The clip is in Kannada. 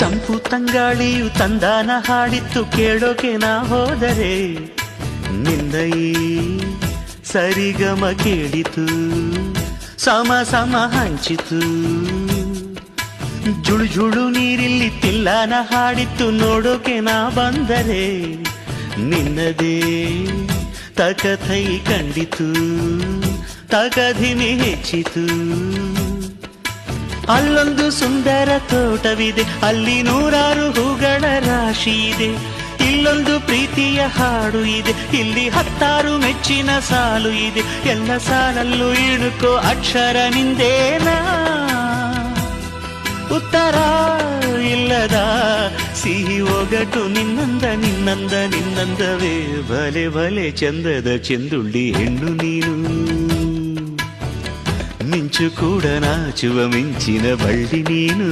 ತಂಪು ತಂಗಾಳಿಯು ತಂದಾನ ಹಾಡಿತ್ತು ಕೇಳೋಕೆ ನಾ ಹೋದರೆ ನಿನ್ನ ಈ ಸರಿಗಮ ಕೇಳಿತು ಸಮ ಸಮ ಹಂಚಿತು ಜುಳು ಜುಳು ನೀರಿಲ್ಲಿ ತಿಲ್ಲಾನ ಹಾಡಿತ್ತು ನೋಡೋಕೆ ನಾ ಬಂದರೆ ನಿನ್ನದೇ ತಕಥೈ ಕಂಡಿತು ತಕಧಿಮಿ ಹೆಚ್ಚಿತು ಅಲ್ಲೊಂದು ಸುಂದರ ತೋಟವಿದೆ ಅಲ್ಲಿ ನೂರಾರು ಹೂಗಳ ರಾಶಿ ಇದೆ ಇಲ್ಲೊಂದು ಪ್ರೀತಿಯ ಹಾಡು ಇದೆ ಇಲ್ಲಿ 10 ಮೆಚ್ಚಿನ ಸಾಲು ಇದೆ ಎಲ್ಲ ಸಾಲಲ್ಲೂ ಇಣುಕೋ ಅಕ್ಷರ ನಿಂದೇನಾ ಉತ್ತರ ಇಲ್ಲದ ಸಿಹಿ ಒಗಟು ನಿನ್ನಂದವೇ ಭಲೆ ಭಲೆ ಚಂದದ ಚೆಂದುಳ್ಳಿ ಹೆಣ್ಣು ನೀನು ಮಿಂಚು ಕೂಡ ನಾಚುವ ಮಿಂಚಿನ ಬಳ್ಳಿ ನೀನು